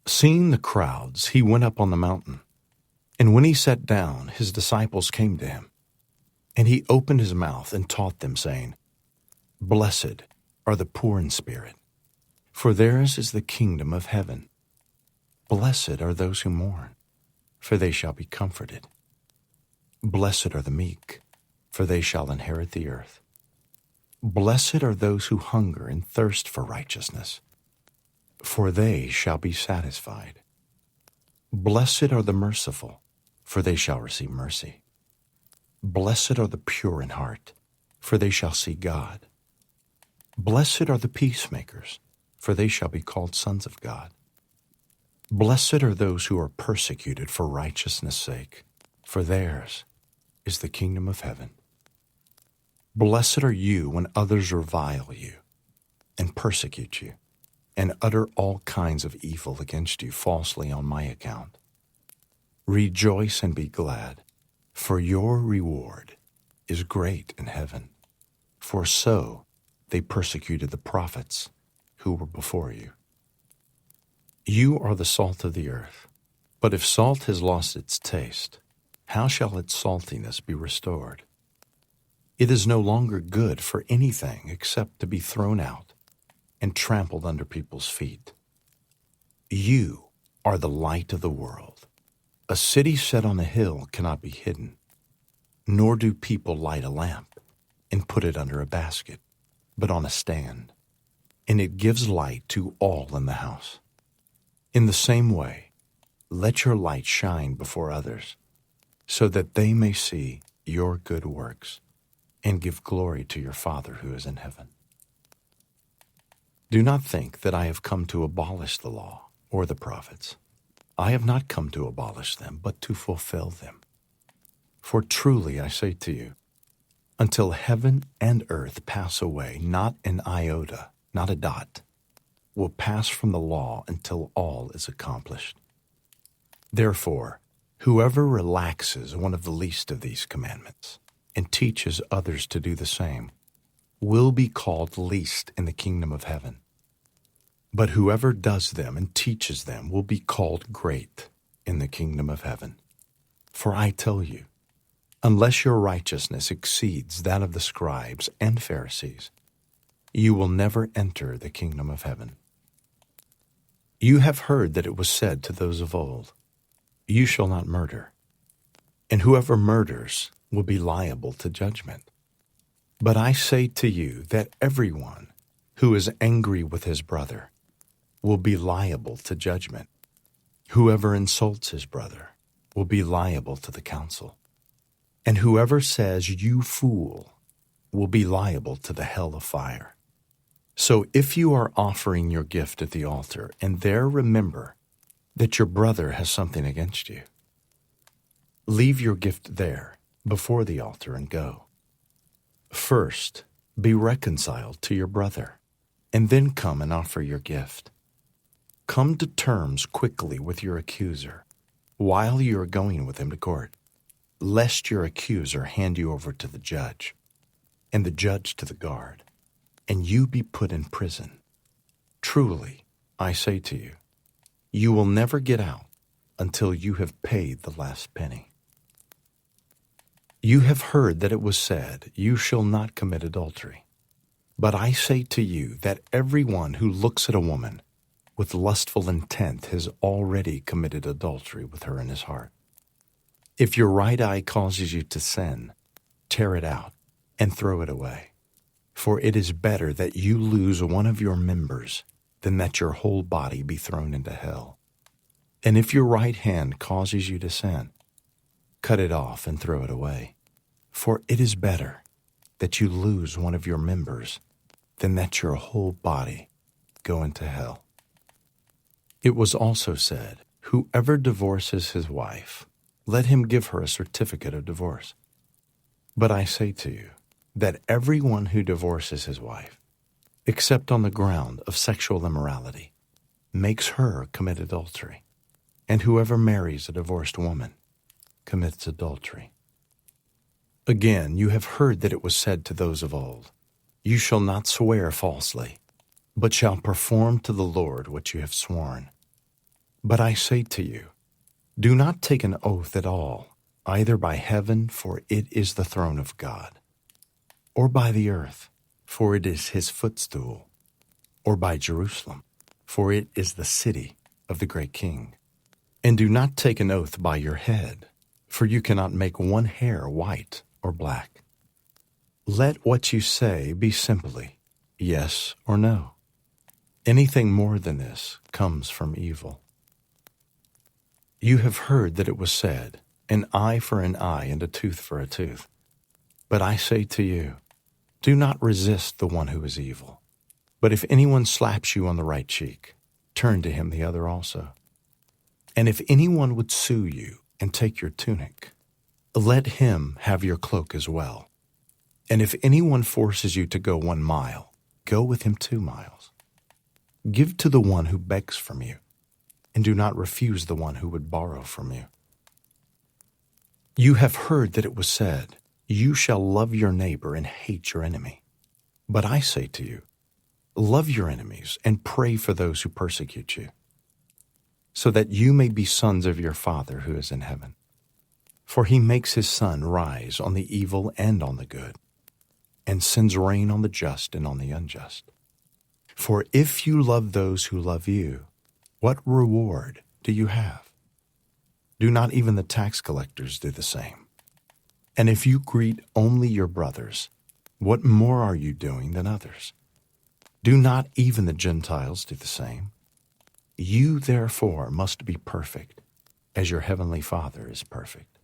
Seeing the crowds, he went up on the mountain. And when he sat down, his disciples came to him. And he opened his mouth and taught them, saying, Blessed are the poor in spirit, for theirs is the kingdom of heaven. Blessed are those who mourn, for they shall be comforted. Blessed are the meek, for they shall inherit the earth. Blessed are those who hunger and thirst for righteousness, for they shall be satisfied. Blessed are the merciful, for they shall receive mercy. Blessed are the pure in heart, for they shall see God. Blessed are the peacemakers, for they shall be called sons of God. Blessed are those who are persecuted for righteousness' sake, for theirs is the kingdom of heaven. Blessed are you when others revile you and persecute you and utter all kinds of evil against you falsely on my account. Rejoice and be glad, for your reward is great in heaven. For so they persecuted the prophets who were before you. You are the salt of the earth, but if salt has lost its taste, how shall its saltiness be restored? It is no longer good for anything except to be thrown out and trampled under people's feet. You are the light of the world. A city set on a hill cannot be hidden, nor do people light a lamp and put it under a basket, but on a stand, and it gives light to all in the house. In the same way, let your light shine before others, so that they may see your good works and give glory to your Father who is in heaven. Do not think that I have come to abolish the law or the prophets. I have not come to abolish them, but to fulfill them. For truly I say to you, until heaven and earth pass away, not an iota, not a dot, will pass from the law until all is accomplished. Therefore, whoever relaxes one of the least of these commandments and teaches others to do the same will be called least in the kingdom of heaven. But whoever does them and teaches them will be called great in the kingdom of heaven. For I tell you, unless your righteousness exceeds that of the scribes and Pharisees, you will never enter the kingdom of heaven. You have heard that it was said to those of old, You shall not murder, and whoever murders will be liable to judgment. But I say to you that everyone who is angry with his brother will be liable to judgment. Whoever insults his brother will be liable to the council. And whoever says, You fool, will be liable to the hell of fire. So if you are offering your gift at the altar, and there remember that your brother has something against you, leave your gift there before the altar and go. First, be reconciled to your brother, and then come and offer your gift. Come to terms quickly with your accuser while you are going with him to court, lest your accuser hand you over to the judge, and the judge to the guard, and you be put in prison. Truly, I say to you, you will never get out until you have paid the last penny. You have heard that it was said, You shall not commit adultery. But I say to you that everyone who looks at a woman with lustful intent has already committed adultery with her in his heart. If your right eye causes you to sin, tear it out and throw it away. For it is better that you lose one of your members than that your whole body be thrown into hell. And if your right hand causes you to sin, cut it off and throw it away. For it is better that you lose one of your members than that your whole body go into hell. It was also said, Whoever divorces his wife, let him give her a certificate of divorce. But I say to you, that everyone who divorces his wife, except on the ground of sexual immorality, makes her commit adultery, and whoever marries a divorced woman commits adultery. Again, you have heard that it was said to those of old, You shall not swear falsely, but shall perform to the Lord what you have sworn. But I say to you, do not take an oath at all, either by heaven, for it is the throne of God, or by the earth, for it is his footstool, or by Jerusalem, for it is the city of the great King. And do not take an oath by your head, for you cannot make one hair white or black. Let what you say be simply yes or no. Anything more than this comes from evil. You have heard that it was said, an eye for an eye and a tooth for a tooth. But I say to you, do not resist the one who is evil. But if anyone slaps you on the right cheek, turn to him the other also. And if anyone would sue you and take your tunic, let him have your cloak as well. And if anyone forces you to go 1 mile, go with him 2 miles. Give to the one who begs from you, and do not refuse the one who would borrow from you. You have heard that it was said, you shall love your neighbor and hate your enemy. But I say to you, love your enemies and pray for those who persecute you, so that you may be sons of your Father who is in heaven. For he makes his sun rise on the evil and on the good, and sends rain on the just and on the unjust. For if you love those who love you, what reward do you have? Do not even the tax collectors do the same? And if you greet only your brothers, what more are you doing than others? Do not even the Gentiles do the same? You therefore must be perfect, as your heavenly Father is perfect.